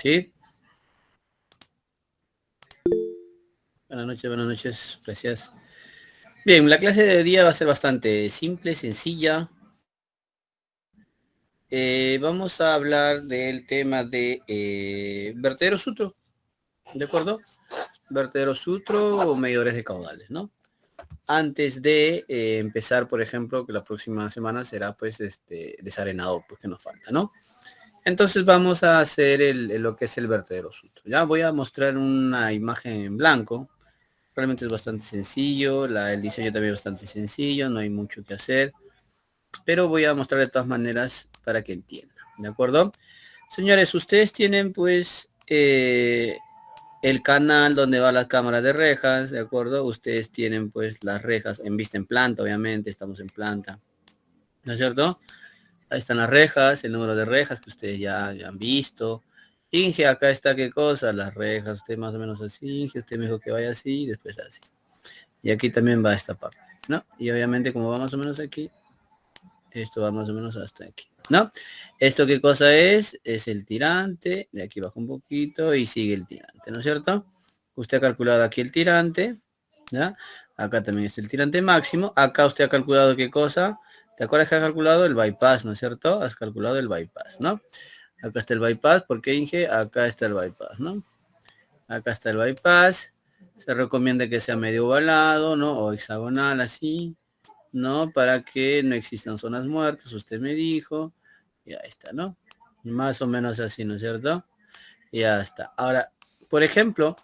Sí. Buenas noches, gracias. Bien, la clase de día va a ser bastante simple, sencilla. Vamos a hablar del tema de vertedero sutro, ¿de acuerdo? Vertedero sutro o medidores de caudales, ¿no? Antes de empezar, por ejemplo, que la próxima semana será pues desarenado, pues que nos falta, ¿no? Entonces vamos a hacer lo que es el vertedero sutro. Ya voy a mostrar una imagen en blanco. Realmente es bastante sencillo, el diseño también es bastante sencillo, no hay mucho que hacer, pero voy a mostrar de todas maneras para que entiendan, ¿de acuerdo? Señores, ustedes tienen pues el canal donde va la cámara de rejas, ¿de acuerdo? Ustedes tienen pues las rejas en vista en planta, obviamente, estamos en planta, ¿no es cierto? Ahí están las rejas, el número de rejas que ustedes ya han visto. Inge, acá está qué cosa, las rejas, usted más o menos así, Inge, usted me dijo que vaya así, después así. Y aquí también va esta parte, ¿no? Y obviamente como va más o menos aquí, esto va más o menos hasta aquí, ¿no? ¿Esto qué cosa es? Es el tirante, de aquí baja un poquito y sigue el tirante, ¿no es cierto? Usted ha calculado aquí el tirante, ¿ya? Acá también está el tirante máximo. Acá usted ha calculado qué cosa. ¿Te acuerdas que ha calculado el bypass, no es cierto? Has calculado el bypass, ¿no? Acá está el bypass, porque Inge, acá está el bypass, ¿no? Acá está el bypass. Se recomienda que sea medio ovalado, ¿no? O hexagonal así, ¿no? Para que no existan zonas muertas, usted me dijo. Ya está, ¿no? Más o menos así, ¿no es cierto? Ya está. Ahora, por ejemplo,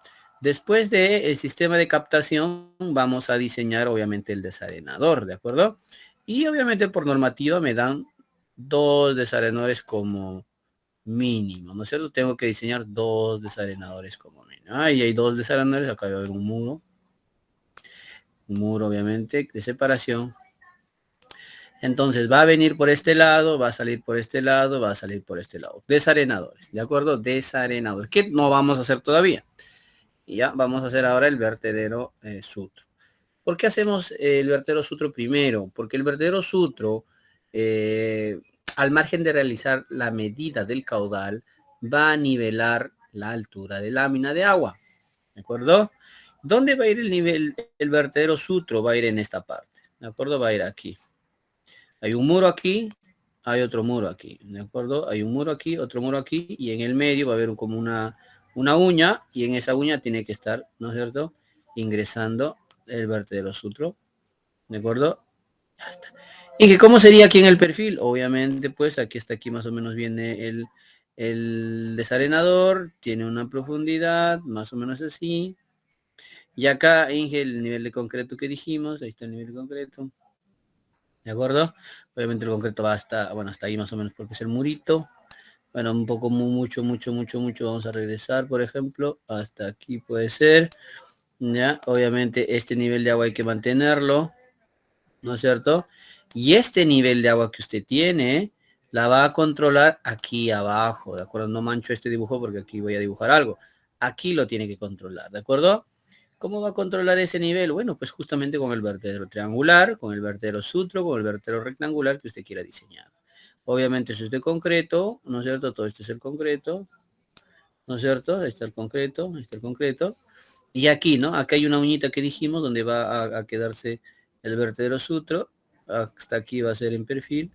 después del sistema de captación, vamos a diseñar obviamente el desarenador, ¿de acuerdo? Y obviamente por normativa me dan 2 desarenadores como mínimo, ¿no es cierto? Tengo que diseñar 2 desarenadores como mínimo. Y hay 2 desarenadores, acá va a haber un muro obviamente de separación. Entonces va a venir por este lado, va a salir por este lado, va a salir por este lado. Desarenadores, ¿de acuerdo? Desarenadores, que no vamos a hacer todavía. Y ya vamos a hacer ahora el vertedero sutro. ¿Por qué hacemos el vertedero sutro primero? Porque el vertedero sutro, al margen de realizar la medida del caudal, va a nivelar la altura de lámina de agua. ¿De acuerdo? ¿Dónde va a ir el nivel, el vertedero sutro? Va a ir en esta parte. ¿De acuerdo? Va a ir aquí. Hay un muro aquí, hay otro muro aquí, ¿de acuerdo? Hay un muro aquí, otro muro aquí, y en el medio va a haber como una uña, y en esa uña tiene que estar, ¿no es cierto?, ingresando el vertedero sutro, ¿de acuerdo? Ya está. ¿Y que cómo sería aquí en el perfil? Obviamente, pues aquí está, aquí más o menos viene el desarenador, tiene una profundidad, más o menos así. Y acá, Inge, el nivel de concreto que dijimos, ahí está el nivel de concreto. ¿De acuerdo? Obviamente el concreto va hasta, bueno, hasta ahí más o menos porque es el murito. Bueno, un poco mucho. Vamos a regresar, por ejemplo, hasta aquí puede ser. Ya, obviamente este nivel de agua hay que mantenerlo, ¿no es cierto? Y este nivel de agua que usted tiene, la va a controlar aquí abajo, ¿de acuerdo? No mancho este dibujo porque aquí voy a dibujar algo. Aquí lo tiene que controlar, ¿de acuerdo? ¿Cómo va a controlar ese nivel? Bueno, pues justamente con el vertedero triangular, con el vertedero sutro, con el vertedero rectangular que usted quiera diseñar. Obviamente eso es de concreto, ¿no es cierto? Todo esto es el concreto, ¿no es cierto? Ahí está el concreto, ahí está el concreto. Y aquí, ¿no? Acá hay una uñita que dijimos donde va a quedarse el vertedero sutro. Hasta aquí va a ser en perfil,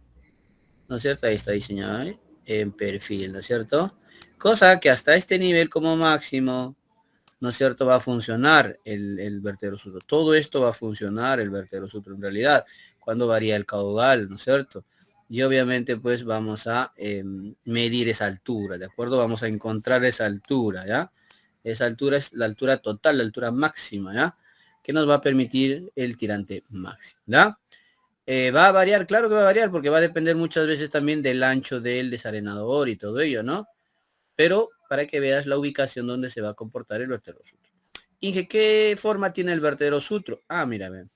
¿no es cierto? Ahí está diseñado, ¿eh? En perfil, ¿no es cierto? Cosa que hasta este nivel como máximo, ¿no es cierto? Va a funcionar el vertedero sutro. Todo esto va a funcionar el vertedero sutro en realidad. Cuando varía el caudal, ¿no es cierto? Y obviamente pues vamos a medir esa altura, ¿de acuerdo? Vamos a encontrar esa altura, ¿ya? Esa altura es la altura total, la altura máxima, ¿ya? Que nos va a permitir el tirante máximo, ¿ya? Va a variar, claro que va a variar, porque va a depender muchas veces también del ancho del desarenador y todo ello, ¿no? Pero para que veas la ubicación donde se va a comportar el vertedero sutro. Inge, ¿qué forma tiene el vertedero sutro? Ah, mira, ven.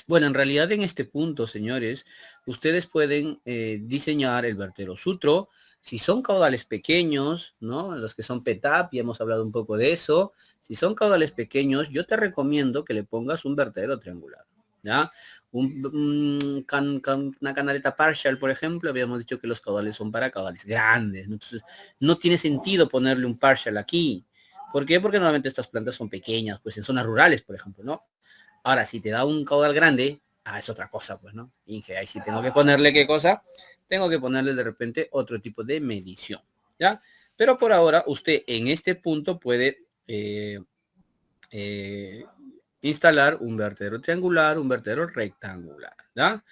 Bueno, en realidad en este punto, señores, ustedes pueden diseñar el vertedero sutro. Si son caudales pequeños, ¿no? Los que son PETAP, ya hemos hablado un poco de eso. Si son caudales pequeños, yo te recomiendo que le pongas un vertedero triangular. ¿ya? Una canaleta partial, por ejemplo, habíamos dicho que los caudales son para caudales grandes, ¿no? Entonces, no tiene sentido ponerle un partial aquí. ¿Por qué? Porque normalmente estas plantas son pequeñas, pues en zonas rurales, por ejemplo, ¿no? Ahora, si te da un caudal grande, es otra cosa, pues, ¿no? Inge, ahí sí tengo que ponerle qué cosa, tengo que ponerle de repente otro tipo de medición, ¿ya? Pero por ahora, usted en este punto puede eh, instalar un vertedero triangular, un vertedero rectangular, ¿ya?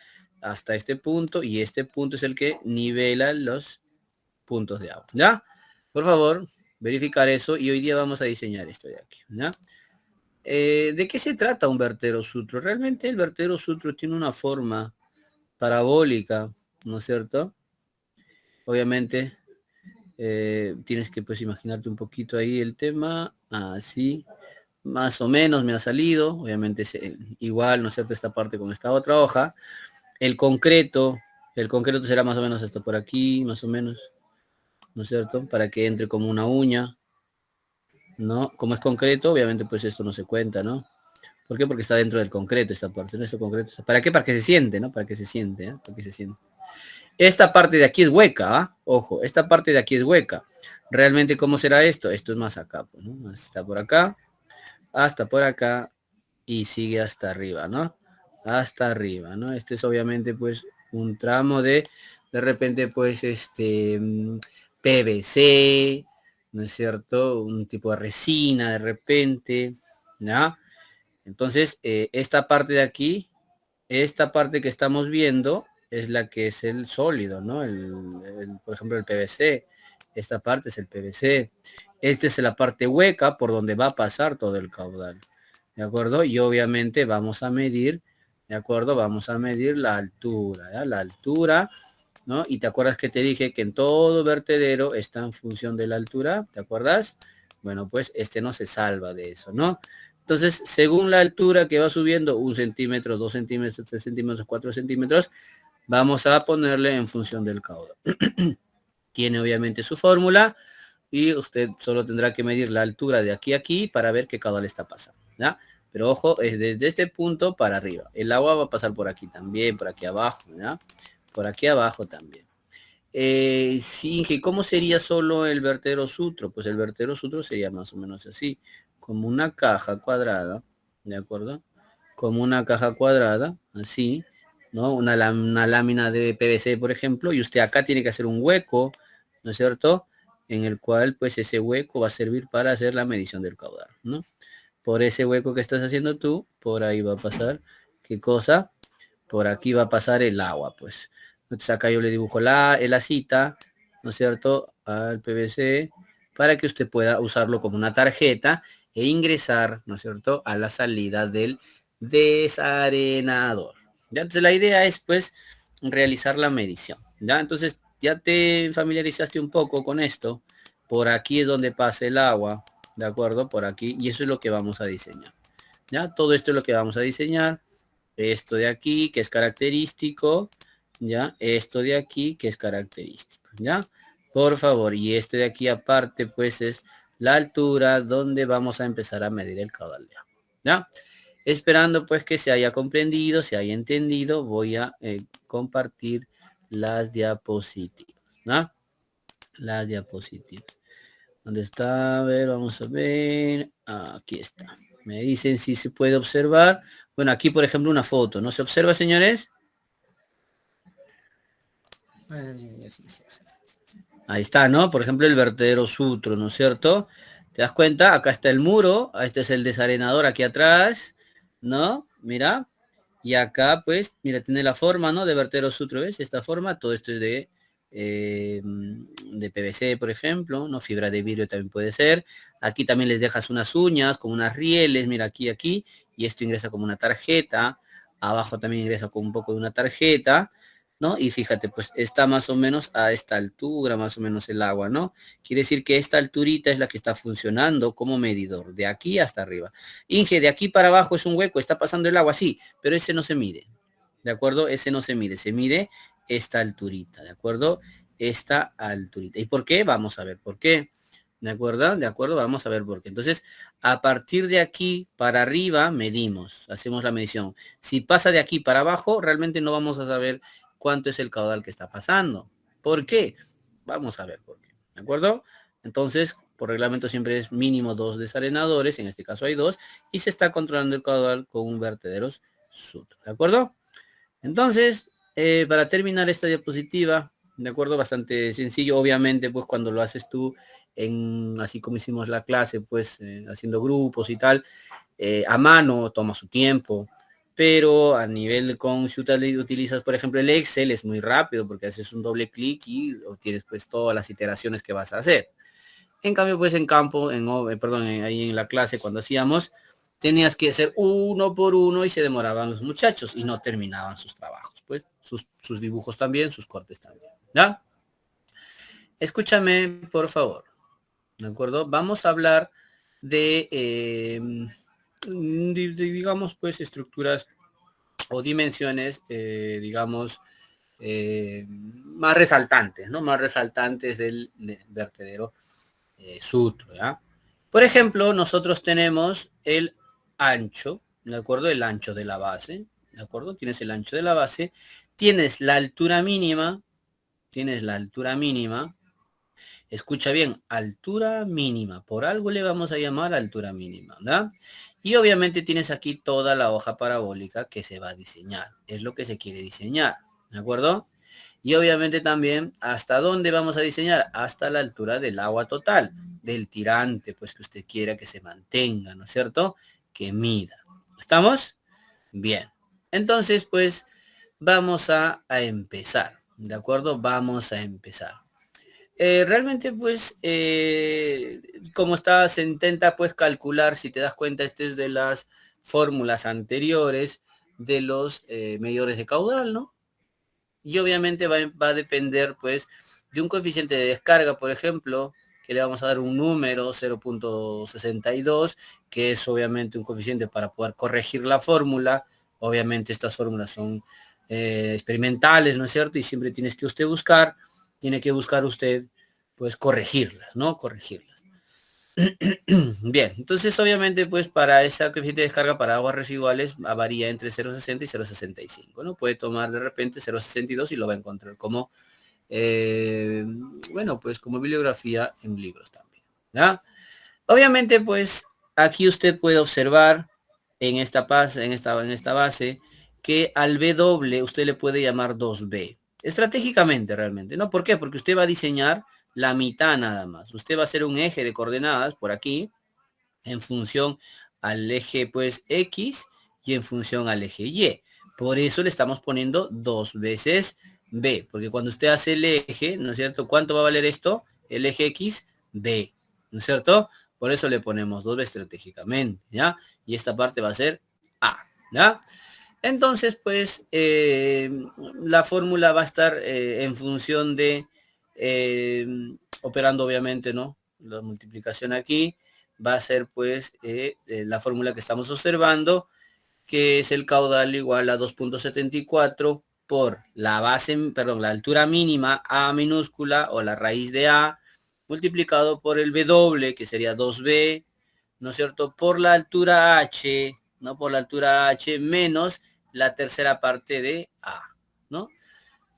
Hasta este punto, y este punto es el que nivela los puntos de agua, ¿ya? Por favor, verificar eso, y hoy día vamos a diseñar esto de aquí, ¿ya? ¿De qué se trata un vertedero sutro? Realmente el vertedero sutro tiene una forma parabólica, ¿no es cierto? Obviamente tienes que pues imaginarte un poquito ahí el tema, así, más o menos me ha salido, obviamente es igual, ¿no es cierto? Esta parte con esta otra hoja. El concreto será más o menos hasta por aquí, más o menos, ¿no es cierto? Para que entre como una uña, ¿no? Como es concreto, obviamente pues esto no se cuenta, ¿no? ¿Por qué? Porque está dentro del concreto esta parte, ¿no? Esto concreto. ¿Para qué? Para que se siente, ¿no? Para que se siente, ¿eh? Para que se siente. Esta parte de aquí es hueca, ¿ah? Ojo, esta parte de aquí es hueca. Realmente, ¿cómo será esto? Esto es más acá, pues, ¿no? Está por acá, hasta por acá, y sigue hasta arriba, ¿no? Hasta arriba, ¿no? Este es obviamente, pues, un tramo de repente, pues, PVC, ¿no es cierto? Un tipo de resina, de repente, ¿ya? Entonces, esta parte de aquí, esta parte que estamos viendo es la que es el sólido, ¿no? Por ejemplo, el PVC. Esta parte es el PVC. Esta es la parte hueca por donde va a pasar todo el caudal. ¿De acuerdo? Y obviamente vamos a medir, ¿de acuerdo? Vamos a medir la altura, ¿ya? La altura, ¿no? Y te acuerdas que te dije que en todo vertedero está en función de la altura, ¿te acuerdas? Bueno, pues este no se salva de eso, ¿no? Entonces, según la altura que va subiendo, 1 centímetro, 2 centímetros, 3 centímetros, 4 centímetros, vamos a ponerle en función del caudal. Tiene obviamente su fórmula y usted solo tendrá que medir la altura de aquí a aquí para ver qué caudal está pasando, ¿ya? Pero ojo, es desde este punto para arriba. El agua va a pasar por aquí también, por aquí abajo, ¿ya? Por aquí abajo también. Sí, ¿cómo sería solo el vertedero sutro? Pues el vertedero sutro sería más o menos así, como una caja cuadrada, ¿de acuerdo? Como una caja cuadrada, así, ¿no? Una lámina de PVC, por ejemplo, y usted acá tiene que hacer un hueco, ¿no es cierto? En el cual, pues, ese hueco va a servir para hacer la medición del caudal, ¿no? Por ese hueco que estás haciendo tú, por ahí va a pasar, ¿qué cosa? Por aquí va a pasar el agua, pues. Entonces acá yo le dibujo la cita, ¿no es cierto?, al PVC, para que usted pueda usarlo como una tarjeta e ingresar, ¿no es cierto?, a la salida del desarenador. ¿Ya? Entonces la idea es, pues, realizar la medición, ¿ya? Entonces ya te familiarizaste un poco con esto. Por aquí es donde pasa el agua, ¿de acuerdo? Por aquí, y eso es lo que vamos a diseñar, ¿ya? Todo esto es lo que vamos a diseñar. Esto de aquí, que es característico, ¿ya? Esto de aquí, que es característico, ¿ya? Por favor, y este de aquí aparte, pues es la altura donde vamos a empezar a medir el caudal de agua, ¿ya? Esperando pues que se haya comprendido, se haya entendido, voy a compartir las diapositivas, ¿no? Las diapositivas. ¿Dónde está? A ver, vamos a ver. Aquí está. Me dicen si se puede observar. Bueno, aquí por ejemplo una foto. ¿No se observa, señores? Ahí está, ¿no? Por ejemplo, el vertedero sutro, ¿no es cierto? ¿Te das cuenta? Acá está el muro. Este es el desarenador aquí atrás, ¿no? Mira. Y acá, pues, mira, tiene la forma, ¿no? De vertedero sutro, ¿ves? Esta forma, todo esto es de PVC, por ejemplo, ¿no? Fibra de vidrio también puede ser. Aquí también les dejas unas uñas con unas rieles, mira, aquí, y esto ingresa como una tarjeta. Abajo también ingresa con un poco de una tarjeta, ¿no? Y fíjate, pues está más o menos a esta altura, más o menos el agua, ¿no? Quiere decir que esta alturita es la que está funcionando como medidor, de aquí hasta arriba. Inge, de aquí para abajo es un hueco, está pasando el agua, sí, pero ese no se mide, ¿de acuerdo? Ese no se mide esta alturita, ¿de acuerdo? Esta alturita. ¿Y por qué? Vamos a ver por qué. ¿De acuerdo? De acuerdo, vamos a ver por qué. Entonces, a partir de aquí para arriba, medimos, hacemos la medición. Si pasa de aquí para abajo, realmente no vamos a saber cuánto es el caudal que está pasando. ¿Por qué? Vamos a ver por qué. ¿De acuerdo? Entonces, por reglamento siempre es mínimo 2 desarenadores, en este caso hay 2, y se está controlando el caudal con un vertedero Sutro. ¿De acuerdo? Entonces, para terminar esta diapositiva, de acuerdo, bastante sencillo, obviamente, pues cuando lo haces tú, así como hicimos la clase, pues haciendo grupos y tal, a mano toma su tiempo, pero a nivel con si utilizas, por ejemplo, el Excel, es muy rápido porque haces un doble clic y obtienes pues todas las iteraciones que vas a hacer. En cambio, pues en campo, perdón, ahí en la clase cuando hacíamos, tenías que hacer uno por uno y se demoraban los muchachos y no terminaban sus trabajos, pues sus dibujos también, sus cortes también, ¿ya? Escúchame, por favor, ¿de acuerdo? Vamos a hablar de, digamos, pues estructuras o dimensiones, digamos, más resaltantes, ¿no? Más resaltantes del vertedero Sutro, ¿ya? Por ejemplo, nosotros tenemos el ancho, ¿de acuerdo? El ancho de la base, ¿de acuerdo? Tienes el ancho de la base, tienes la altura mínima, escucha bien, altura mínima, por algo le vamos a llamar altura mínima, ¿verdad? Y obviamente tienes aquí toda la hoja parabólica que se va a diseñar, es lo que se quiere diseñar, ¿de acuerdo? Y obviamente también, ¿hasta dónde vamos a diseñar? Hasta la altura del agua total, del tirante, pues que usted quiera que se mantenga, ¿no es cierto? Que mida. ¿Estamos? Bien. Entonces, pues, vamos a empezar, ¿de acuerdo? Vamos a empezar. Realmente, pues, como está, se intenta, pues, calcular, si te das cuenta, este es de las fórmulas anteriores de los medidores de caudal, ¿no? Y obviamente va a depender pues de un coeficiente de descarga, por ejemplo, que le vamos a dar un número 0.62, que es obviamente un coeficiente para poder corregir la fórmula. Obviamente estas fórmulas son experimentales, ¿no es cierto? Y siempre tiene que buscar usted pues corregirlas, ¿no? Corregirlas. Bien, entonces obviamente pues para esa coeficiente de descarga para aguas residuales varía entre 0.60 y 0.65, ¿no? Puede tomar de repente 0.62 y lo va a encontrar como, bueno, pues como bibliografía en libros también, ¿ya? Obviamente pues aquí usted puede observar en esta base que al W usted le puede llamar 2B, estratégicamente realmente, ¿no? ¿Por qué? Porque usted va a diseñar la mitad nada más. Usted va a hacer un eje de coordenadas por aquí, en función al eje pues X y en función al eje Y. Por eso le estamos poniendo 2 veces B, porque cuando usted hace el eje, ¿no es cierto? ¿Cuánto va a valer esto? El eje X, B, ¿no es cierto? Por eso le ponemos 2B estratégicamente, ¿ya? Y esta parte va a ser A, ¿ya? Entonces, pues, la fórmula va a estar en función de, eh, operando obviamente, ¿no? La multiplicación aquí va a ser, pues, la fórmula que estamos observando, que es el caudal igual a 2.74 por la base, perdón, la altura mínima A minúscula o la raíz de A, multiplicado por el W, que sería 2B, ¿no es cierto? Por la altura H, ¿no? Por la altura H menos la tercera parte de A, ¿no?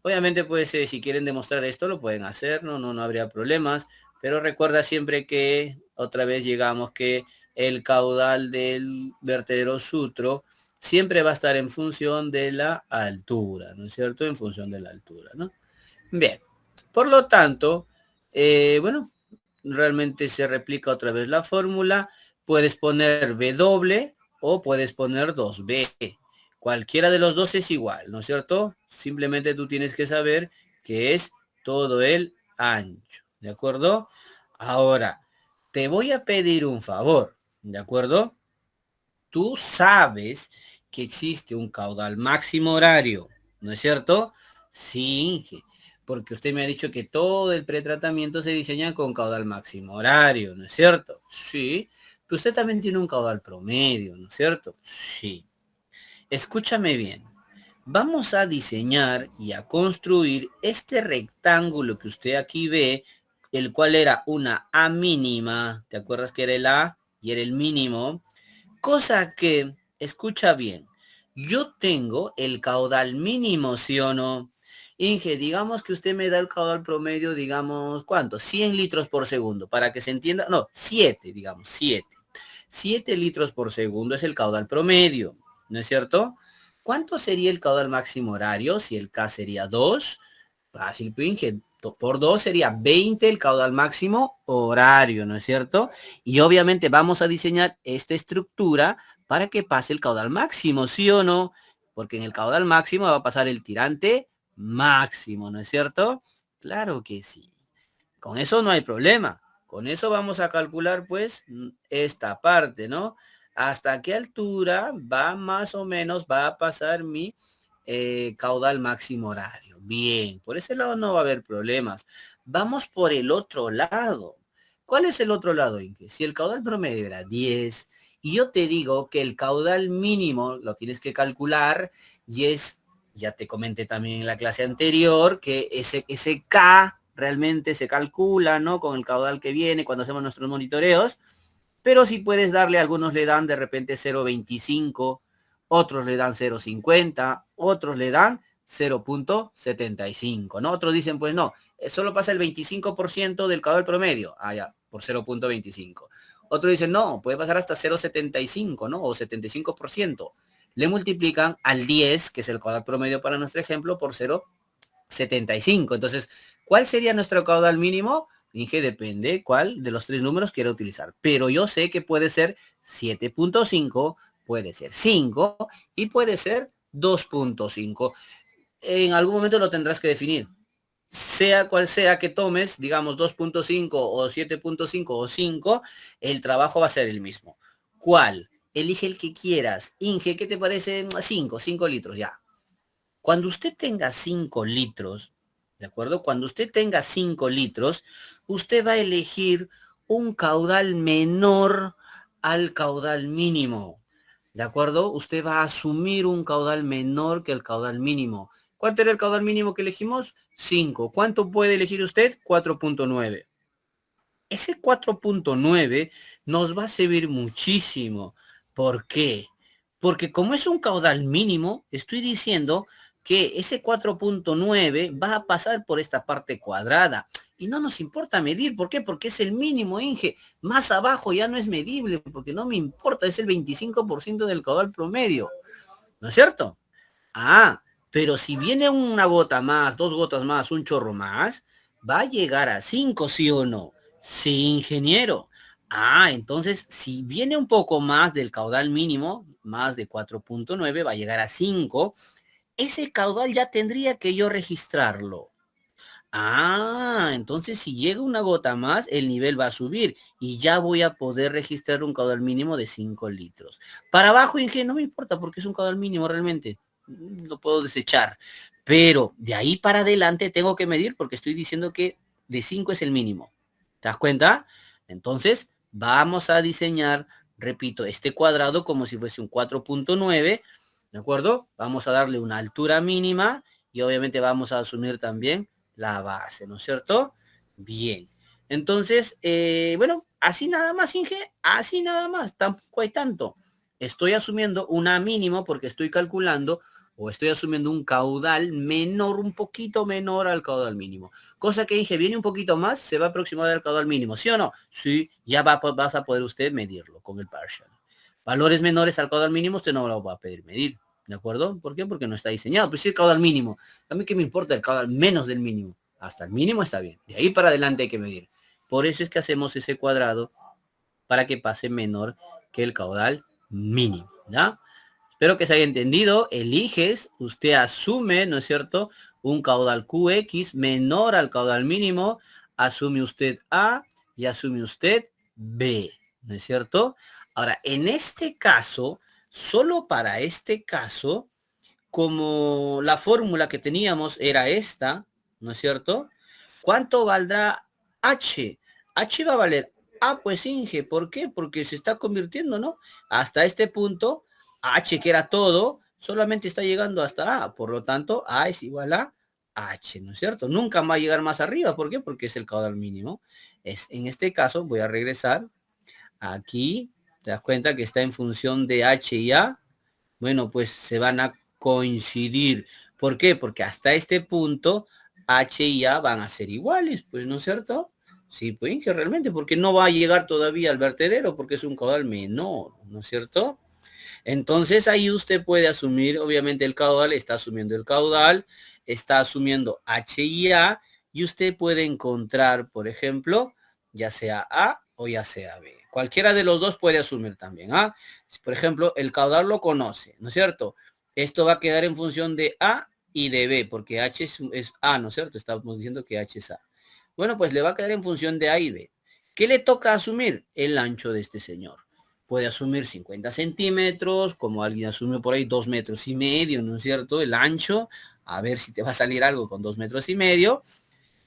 Obviamente, pues, si quieren demostrar esto, lo pueden hacer, no habría problemas, pero recuerda siempre que, otra vez llegamos que el caudal del vertedero Sutro siempre va a estar en función de la altura, ¿no es cierto? En función de la altura, ¿no? Bien, por lo tanto, bueno, realmente se replica otra vez la fórmula. Puedes poner W o puedes poner 2B. Cualquiera de los dos es igual, ¿no es cierto? Simplemente tú tienes que saber que es todo el ancho, ¿de acuerdo? Ahora, te voy a pedir un favor, ¿de acuerdo? Tú sabes que existe un caudal máximo horario, ¿no es cierto? Sí, porque usted me ha dicho que todo el pretratamiento se diseña con caudal máximo horario, ¿no es cierto? Sí, pero usted también tiene un caudal promedio, ¿no es cierto? Sí. Escúchame bien. Vamos a diseñar y a construir este rectángulo que usted aquí ve el cual era una A mínima, ¿te acuerdas que era el A y era el mínimo? Cosa que, escucha bien, yo tengo el caudal mínimo, ¿sí o no? Inge, digamos que usted me da el caudal promedio, digamos, ¿cuánto? 100 litros por segundo, para que se entienda, no, 7, digamos, 7. 7 litros por segundo es el caudal promedio, ¿no es cierto? ¿Cuánto sería el caudal máximo horario si el K sería 2? Fácil, Inge, por 2 sería 20 el caudal máximo horario, ¿no es cierto? Y obviamente vamos a diseñar esta estructura para que pase el caudal máximo, ¿sí o no? Porque en el caudal máximo va a pasar el tirante máximo, ¿no es cierto? Claro que sí. Con eso no hay problema. Con eso vamos a calcular pues esta parte, ¿no? Hasta qué altura va más o menos, va a pasar mi caudal máximo horario. Bien, por ese lado no va a haber problemas. Vamos por el otro lado. ¿Cuál es el otro lado, Inge? Si el caudal promedio era 10 y yo te digo que el caudal mínimo lo tienes que calcular y es, ya te comenté también en la clase anterior, que ese K realmente se calcula, ¿no? Con el caudal que viene cuando hacemos nuestros monitoreos, pero si puedes darle, algunos le dan de repente 0,25, otros le dan 0,50, otros le dan 0,75, ¿no? Otros dicen, pues no, solo pasa el 25% del caudal promedio, ya, por 0,25. Otros dicen, no, puede pasar hasta 0,75, ¿no? O 75%. Le multiplican al 10, que es el caudal promedio para nuestro ejemplo, por 0,75. Entonces, ¿cuál sería nuestro caudal mínimo? Dije, depende cuál de los tres números quiero utilizar. Pero yo sé que puede ser 7,5, puede ser 5 y puede ser 2,5. En algún momento lo tendrás que definir. Sea cual sea que tomes, digamos 2,5 o 7,5 o 5, el trabajo va a ser el mismo. ¿Cuál? Elige el que quieras. Inge, ¿qué te parece? 5 litros, ya. Cuando usted tenga 5 litros, ¿de acuerdo? Cuando usted tenga 5 litros, usted va a elegir un caudal menor al caudal mínimo. ¿De acuerdo? Usted va a asumir un caudal menor que el caudal mínimo. ¿Cuánto era el caudal mínimo que elegimos? 5. ¿Cuánto puede elegir usted? 4,9. Ese 4,9 nos va a servir muchísimo. ¿Por qué? Porque como es un caudal mínimo, estoy diciendo que ese 4,9 va a pasar por esta parte cuadrada. Y no nos importa medir. ¿Por qué? Porque es el mínimo, Inge. Más abajo ya no es medible, porque no me importa. Es el 25% del caudal promedio. ¿No es cierto? Pero si viene una gota más, 2 gotas más, un chorro más, va a llegar a 5, ¿sí o no? Sí, ingeniero. Entonces, si viene un poco más del caudal mínimo, más de 4,9, va a llegar a 5. Ese caudal ya tendría que yo registrarlo. Entonces si llega una gota más, el nivel va a subir y ya voy a poder registrar un caudal mínimo de 5 litros. Para abajo, Inge, no me importa porque es un caudal mínimo realmente. Lo puedo desechar. Pero de ahí para adelante tengo que medir porque estoy diciendo que de 5 es el mínimo. ¿Te das cuenta? Entonces vamos a diseñar, repito, este cuadrado como si fuese un 4,9. ¿De acuerdo? Vamos a darle una altura mínima y obviamente vamos a asumir también la base, ¿no es cierto? Bien. Entonces, bueno, así nada más, Inge, así nada más, tampoco hay tanto. Estoy asumiendo una mínimo porque estoy calculando o estoy asumiendo un caudal menor, un poquito menor al caudal mínimo. Cosa que Inge viene un poquito más, se va a aproximar al caudal mínimo, ¿sí o no? Sí, ya vas a poder usted medirlo con el partial. Valores menores al caudal mínimo usted no lo va a pedir medir. ¿De acuerdo? ¿Por qué? Porque no está diseñado. Pues sí, el caudal mínimo. A mí qué me importa el caudal menos del mínimo. Hasta el mínimo está bien. De ahí para adelante hay que medir. Por eso es que hacemos ese cuadrado para que pase menor que el caudal mínimo. ¿Ya? Espero que se haya entendido. Eliges, usted asume, ¿no es cierto? Un caudal QX menor al caudal mínimo. Asume usted A y asume usted B. ¿No es cierto? Ahora, en este caso, solo para este caso, como la fórmula que teníamos era esta, ¿no es cierto? ¿Cuánto valdrá H? H va a valer pues Inge, ¿por qué? Porque se está convirtiendo, ¿no? Hasta este punto, H que era todo, solamente está llegando hasta A, por lo tanto, A es igual a H, ¿no es cierto? Nunca va a llegar más arriba. ¿Por qué? Porque es el caudal mínimo. En este caso, voy a regresar aquí. ¿Te das cuenta que está en función de H y A? Bueno, pues se van a coincidir. ¿Por qué? Porque hasta este punto H y A van a ser iguales, pues, ¿no es cierto? Sí, pues, que realmente, porque no va a llegar todavía al vertedero, porque es un caudal menor, ¿no es cierto? Entonces ahí usted puede asumir, obviamente el caudal, está asumiendo el caudal, está asumiendo H y A, y usted puede encontrar, por ejemplo, ya sea A o ya sea B. Cualquiera de los dos puede asumir también. ¿Ah? Por ejemplo, el caudal lo conoce, ¿no es cierto? Esto va a quedar en función de A y de B, porque H es A, ¿no es cierto? Estamos diciendo que H es A. Bueno, pues le va a quedar en función de A y B. ¿Qué le toca asumir? El ancho de este señor. Puede asumir 50 centímetros, como alguien asume por ahí 2,5 metros, ¿no es cierto? El ancho, a ver si te va a salir algo con 2,5 metros,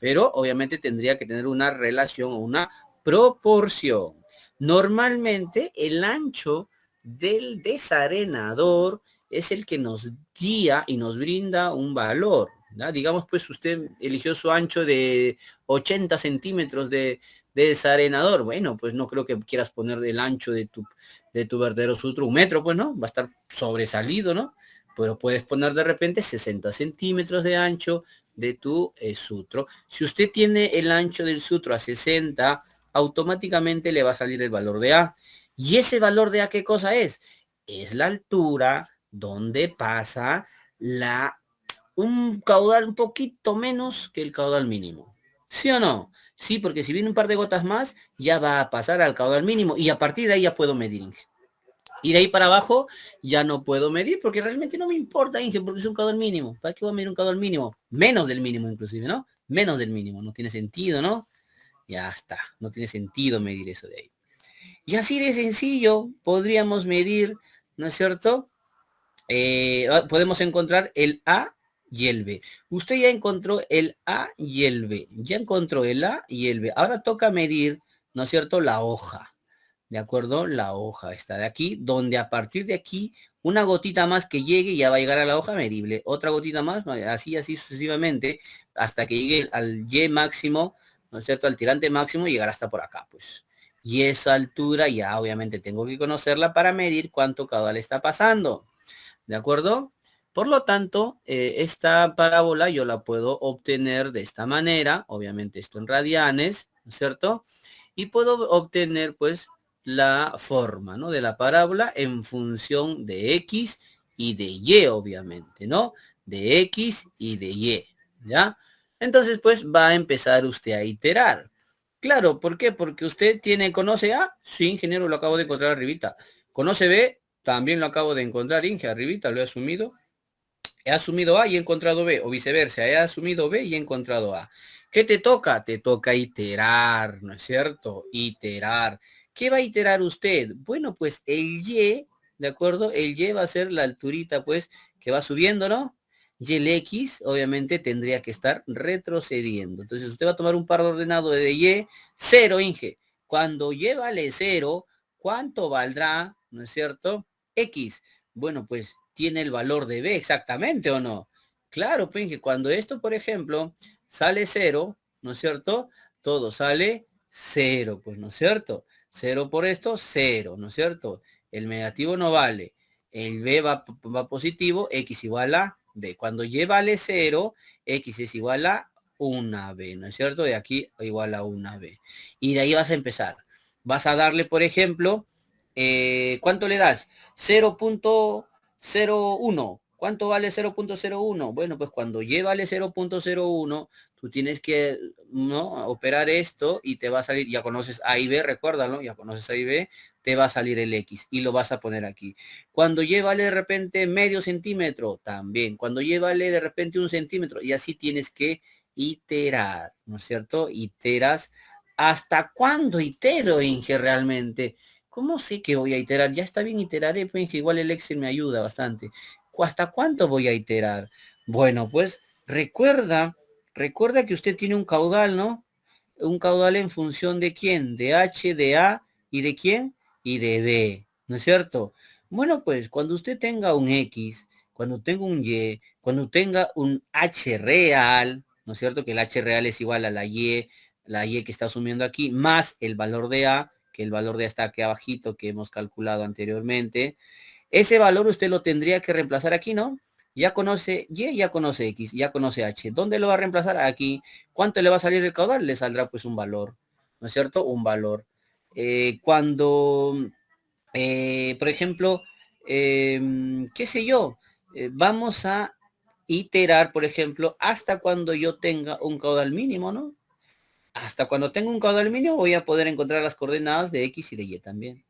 pero obviamente tendría que tener una relación o una proporción. Normalmente el ancho del desarenador es el que nos guía y nos brinda un valor. ¿no? Digamos, pues usted eligió su ancho de 80 centímetros de desarenador. Bueno, pues no creo que quieras poner el ancho de tu verdadero sutro 1 metro, pues no, va a estar sobresalido, ¿no? Pero puedes poner de repente 60 centímetros de ancho de tu sutro. Si usted tiene el ancho del sutro a 60, automáticamente le va a salir el valor de A. ¿Y ese valor de A qué cosa es? Es la altura donde pasa un caudal un poquito menos que el caudal mínimo. ¿Sí o no? Sí, porque si viene un par de gotas más, ya va a pasar al caudal mínimo y a partir de ahí ya puedo medir. Y de ahí para abajo ya no puedo medir porque realmente no me importa, Inge, porque es un caudal mínimo. ¿Para qué voy a medir un caudal mínimo? Menos del mínimo inclusive, ¿no? Menos del mínimo. No tiene sentido, ¿no? Ya está. No tiene sentido medir eso de ahí. Y así de sencillo podríamos medir, ¿no es cierto? Podemos encontrar el A y el B. Usted ya encontró el A y el B. Ya encontró el A y el B. Ahora toca medir, ¿no es cierto? La hoja. ¿De acuerdo? La hoja está de aquí, donde a partir de aquí, una gotita más que llegue ya va a llegar a la hoja medible. Otra gotita más, así, así sucesivamente, hasta que llegue al Y máximo, ¿no es cierto? Al tirante máximo y llegar hasta por acá, pues. Y esa altura ya obviamente tengo que conocerla para medir cuánto caudal está pasando. ¿De acuerdo? Por lo tanto, esta parábola yo la puedo obtener de esta manera, obviamente esto en radianes, ¿no es cierto? Y puedo obtener pues la forma, ¿no? De la parábola en función de X y de Y, obviamente, ¿no? De X y de Y, ¿ya? Entonces, pues va a empezar usted a iterar. Claro, ¿por qué? Porque usted conoce A, sí, ingeniero, lo acabo de encontrar arribita. Conoce B, también lo acabo de encontrar, Inge, arribita, lo he asumido. He asumido A y he encontrado B, o viceversa, he asumido B y he encontrado A. ¿Qué te toca? Te toca iterar, ¿no es cierto? Iterar. ¿Qué va a iterar usted? Bueno, pues el Y, ¿de acuerdo? El Y va a ser la alturita, pues, que va subiendo, ¿no? Y el X, obviamente, tendría que estar retrocediendo. Entonces, usted va a tomar un par de ordenado de Y, 0, Inge. Cuando Y vale 0, ¿cuánto valdrá, no es cierto? X. Bueno, pues tiene el valor de B exactamente o no. Claro, pues que cuando esto, por ejemplo, sale 0, ¿no es cierto? Todo sale 0, pues, ¿no es cierto? 0 por esto, 0, ¿no es cierto? El negativo no vale. El B va positivo, X igual a B. Cuando Y vale 0, X es igual a una B, ¿no es cierto? De aquí igual a una B. Y de ahí vas a empezar. Vas a darle, por ejemplo, ¿cuánto le das? 0,01. ¿Cuánto vale 0,01? Bueno, pues cuando Y vale 0,01, tú tienes que, ¿no? Operar esto y te va a salir, ya conoces A y B, recuérdalo, ya conoces A y B, te va a salir el X y lo vas a poner aquí. Cuando Y vale de repente medio centímetro, también. Cuando Y vale de repente 1 centímetro, y así tienes que iterar, ¿no es cierto? Iteras. ¿Hasta cuándo itero, Inge, realmente? ¿Cómo sé que voy a iterar? Ya está bien, iteraré, pues que igual el Excel me ayuda bastante. ¿Hasta cuánto voy a iterar? Bueno, pues recuerda que usted tiene un caudal, ¿no? Un caudal en función de quién, de H, de A y de quién y de B, ¿no es cierto? Bueno, pues cuando usted tenga un X cuando tengo un Y, cuando tenga un H real, ¿no es cierto? Que el H real es igual a la Y que está asumiendo aquí, más el valor de A, que el valor de A está aquí abajito, que hemos calculado anteriormente. Ese valor usted lo tendría que reemplazar aquí, ¿no? Ya conoce Y, ya conoce X, ya conoce H. ¿Dónde lo va a reemplazar? Aquí. ¿Cuánto le va a salir el caudal? Le saldrá pues un valor, ¿no es cierto? Un valor. Cuando por ejemplo, qué sé yo, vamos a iterar, por ejemplo, hasta cuando yo tenga un caudal mínimo, ¿no? Hasta cuando tenga un caudal mínimo voy a poder encontrar las coordenadas de X y de Y también.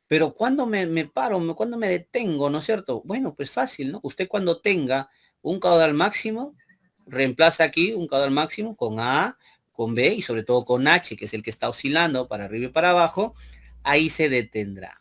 Pero cuando me paro, cuando me detengo, ¿no es cierto? Bueno, pues fácil, ¿no? Usted cuando tenga un caudal máximo, reemplaza aquí un caudal máximo con A, con B y sobre todo con H, que es el que está oscilando para arriba y para abajo, ahí se detendrá.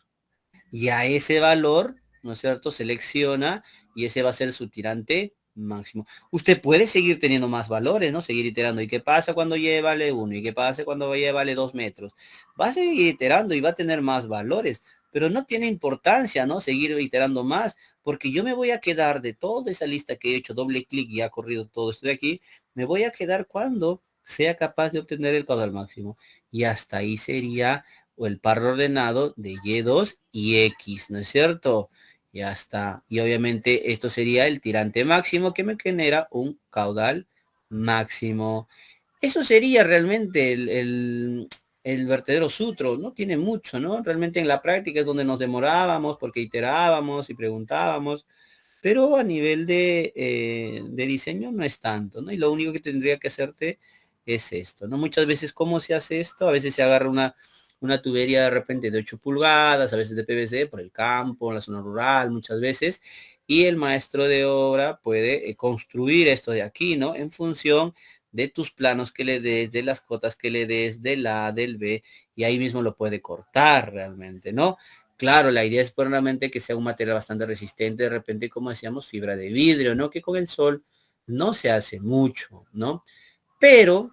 Y a ese valor, ¿no es cierto? Selecciona y ese va a ser su tirante máximo. Usted puede seguir teniendo más valores, ¿no? Seguir iterando. ¿Y qué pasa cuando Y vale 1? ¿Y qué pasa cuando Y vale 2 metros? Va a seguir iterando y va a tener más valores, pero no tiene importancia, ¿no? Seguir iterando más, porque yo me voy a quedar de toda esa lista que he hecho doble clic y ha corrido todo esto de aquí, me voy a quedar cuando sea capaz de obtener el caudal máximo. Y hasta ahí sería o el par ordenado de Y2 y X, ¿no es cierto? Ya está. Y obviamente esto sería el tirante máximo que me genera un caudal máximo. Eso sería realmente el vertedero sutro. No tiene mucho, ¿no? Realmente en la práctica es donde nos demorábamos porque iterábamos y preguntábamos. Pero a nivel de diseño no es tanto, ¿no? Y lo único que tendría que hacerte es esto, ¿no? Muchas veces, ¿cómo se hace esto? A veces se agarra una tubería de repente de 8 pulgadas, a veces de PVC, por el campo, en la zona rural, muchas veces, y el maestro de obra puede construir esto de aquí, ¿no? En función de tus planos que le des, de las cotas que le des, del A, del B, y ahí mismo lo puede cortar realmente, ¿no? Claro, la idea es puramente que sea un material bastante resistente, de repente, como decíamos, fibra de vidrio, ¿no? Que con el sol no se hace mucho, ¿no? Pero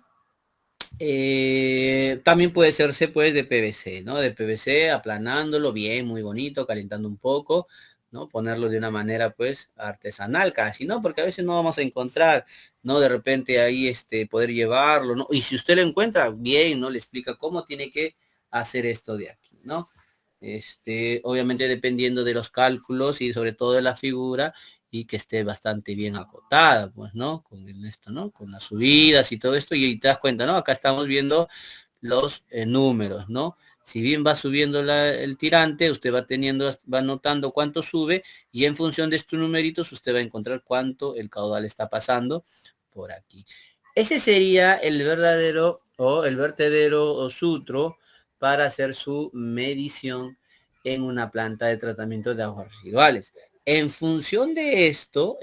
también puede serse pues de PVC, ¿no? De PVC, aplanándolo bien, muy bonito, calentando un poco, ¿no? Ponerlo de una manera pues artesanal casi, ¿no? Porque a veces no vamos a encontrar, ¿no? De repente ahí poder llevarlo, ¿no? Y si usted lo encuentra bien, ¿no? Le explica cómo tiene que hacer esto de aquí, ¿no? Obviamente dependiendo de los cálculos y sobre todo de la figura y que esté bastante bien acotada, pues, ¿no? Con esto, ¿no? Con las subidas y todo esto y te das cuenta, ¿no? Acá estamos viendo los números, ¿no? Si bien va subiendo el tirante, usted va teniendo, va notando cuánto sube y en función de estos numeritos usted va a encontrar cuánto el caudal está pasando por aquí. Ese sería el verdadero o el vertedero o sutro para hacer su medición en una planta de tratamiento de aguas residuales. En función de esto,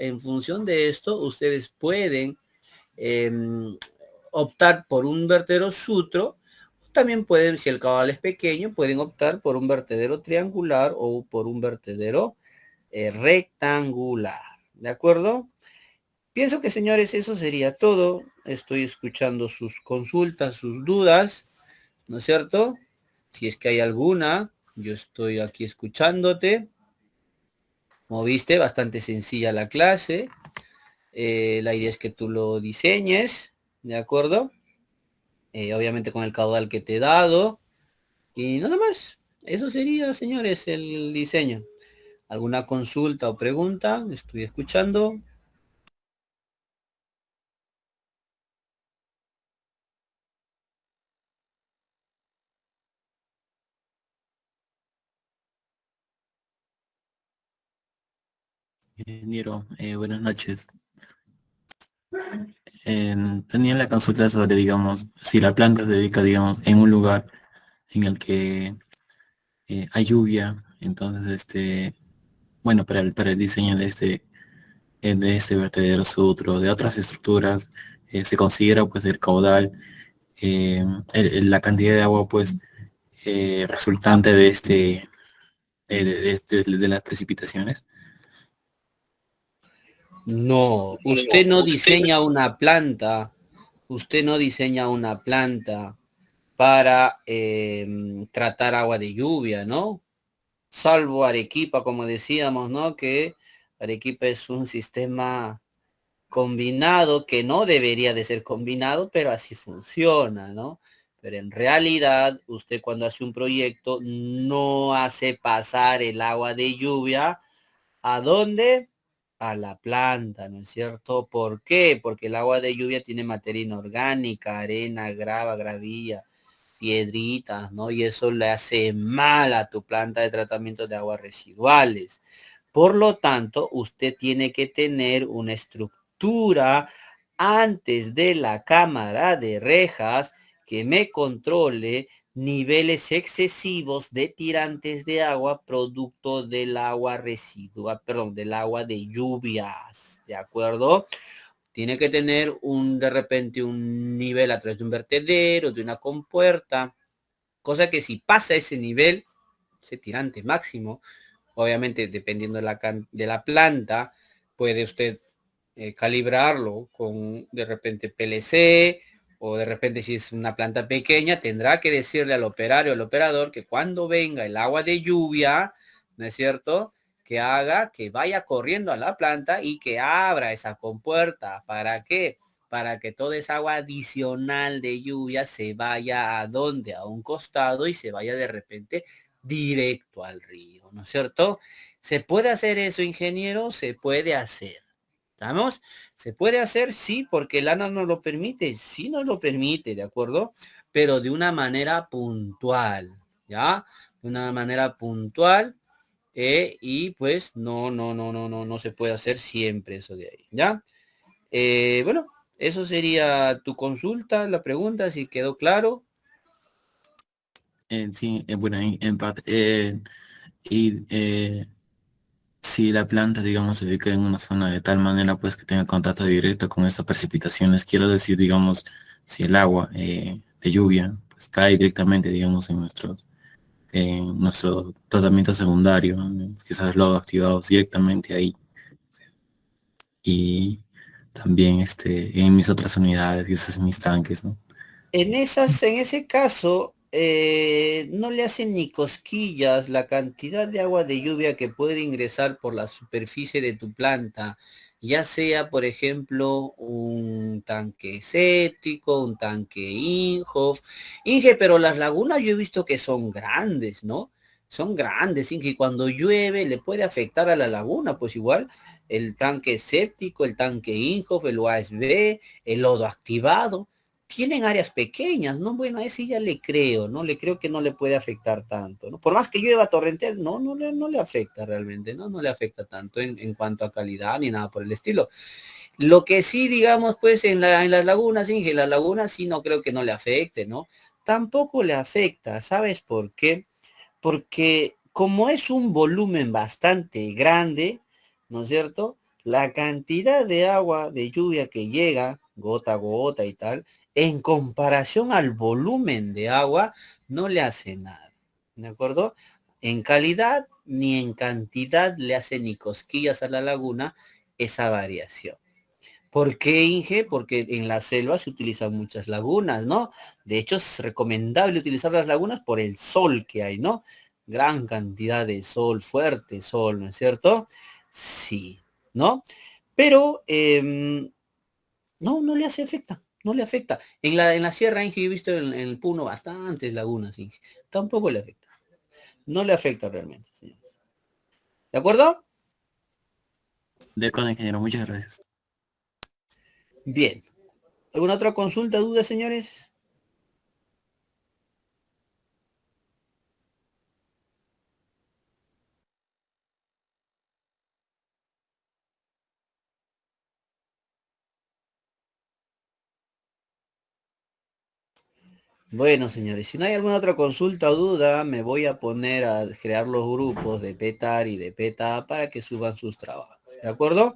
ustedes pueden eh, optar por un vertedero sutro. También pueden, si el caudal es pequeño, pueden optar por un vertedero triangular o por un vertedero rectangular. ¿De acuerdo? Pienso que, señores, eso sería todo. Estoy escuchando sus consultas, sus dudas, ¿no es cierto? Si es que hay alguna, yo estoy aquí escuchándote. Como viste, bastante sencilla la clase. La idea es que tú lo diseñes, ¿de acuerdo? Obviamente con el caudal que te he dado. Y nada más. Eso sería, señores, el diseño. ¿Alguna consulta o pregunta? Estoy escuchando. Ingeniero, buenas noches. Tenía la consulta sobre, digamos, si la planta se dedica, digamos, en un lugar en el que hay lluvia, entonces, bueno, para el diseño de este vertedero sutro, de otras estructuras, se considera, pues, el caudal, la cantidad de agua, pues, resultante de las precipitaciones. No, usted no diseña una planta. Usted no diseña una planta para tratar agua de lluvia, ¿no? Salvo Arequipa, como decíamos, ¿no? Que Arequipa es un sistema combinado que no debería de ser combinado, pero así funciona, ¿no? Pero en realidad, usted cuando hace un proyecto no hace pasar el agua de lluvia. ¿A dónde? A la planta, ¿no es cierto? ¿Por qué? Porque el agua de lluvia tiene materia inorgánica, arena, grava, gravilla, piedritas, ¿no? Y eso le hace mal a tu planta de tratamiento de aguas residuales. Por lo tanto, usted tiene que tener una estructura antes de la cámara de rejas que me controle niveles excesivos de tirantes de agua producto del agua residual, perdón, del agua de lluvias, ¿de acuerdo? Tiene que tener de repente un nivel a través de un vertedero, de una compuerta, cosa que si pasa ese nivel, ese tirante máximo, obviamente dependiendo de la planta, puede usted calibrarlo con de repente PLC o de repente si es una planta pequeña, tendrá que decirle al operario, al operador, que cuando venga el agua de lluvia, ¿no es cierto? Que haga, que vaya corriendo a la planta y que abra esa compuerta. ¿Para qué? Para que toda esa agua adicional de lluvia se vaya a donde, a un costado y se vaya de repente directo al río, ¿no es cierto? ¿Se puede hacer eso, ingeniero? Se puede hacer. ¿Estamos? ¿Se puede hacer? Sí, porque el ANA no lo permite. Sí nos lo permite, ¿de acuerdo? Pero de una manera puntual, ¿ya? De una manera puntual. Y pues no se puede hacer siempre eso de ahí, ¿ya? Bueno, eso sería tu consulta, la pregunta, si quedó claro. Sí, bueno, en parte. Y si la planta, digamos, se ubica en una zona de tal manera pues que tenga contacto directo con estas precipitaciones, quiero decir, digamos, si el agua de lluvia pues cae directamente, digamos, en nuestro tratamiento secundario, ¿no? Quizás lo activados directamente ahí y también en mis otras unidades, quizás en mis tanques, ¿no? En ese caso, no le hacen ni cosquillas la cantidad de agua de lluvia que puede ingresar por la superficie de tu planta, ya sea, por ejemplo, un tanque séptico, un tanque INJOF. Inge, pero las lagunas yo he visto que son grandes, ¿no? Son grandes, Inge, y cuando llueve le puede afectar a la laguna, pues igual el tanque séptico, el tanque INJOF, el USB, el lodo activado tienen áreas pequeñas, ¿no? Bueno, a ese ya le creo, ¿no? Le creo que no le puede afectar tanto, ¿no? Por más que llueva torrencial, no le afecta realmente, ¿no? No le afecta tanto en cuanto a calidad ni nada por el estilo. Lo que sí, digamos, pues en las lagunas, Inge, las lagunas sí no creo que no le afecte, ¿no? Tampoco le afecta, ¿sabes por qué? Porque como es un volumen bastante grande, ¿no es cierto? La cantidad de agua, de lluvia que llega, gota a gota y tal, en comparación al volumen de agua, no le hace nada, ¿de acuerdo? En calidad ni en cantidad le hace ni cosquillas a la laguna esa variación. ¿Por qué, Inge? Porque en la selva se utilizan muchas lagunas, ¿no? De hecho, es recomendable utilizar las lagunas por el sol que hay, ¿no? Gran cantidad de sol, fuerte sol, ¿no es cierto? Sí, ¿no? Pero no le hace efecto, no le afecta. En la sierra, Inge, he visto en el Puno bastantes lagunas, Inge. Tampoco le afecta. No le afecta realmente, señores. ¿De acuerdo? De acuerdo, ingeniero, muchas gracias. Bien. ¿Alguna otra consulta, duda, señores? Bueno, señores, si no hay alguna otra consulta o duda, me voy a poner a crear los grupos de PETAR y de PETA para que suban sus trabajos. ¿De acuerdo?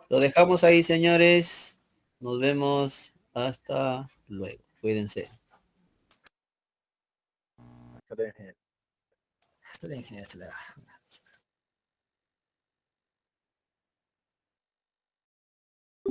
Lo dejamos ahí, señores. Nos vemos. Hasta luego. Cuídense. Hasta luego, ingeniero. Hasta luego.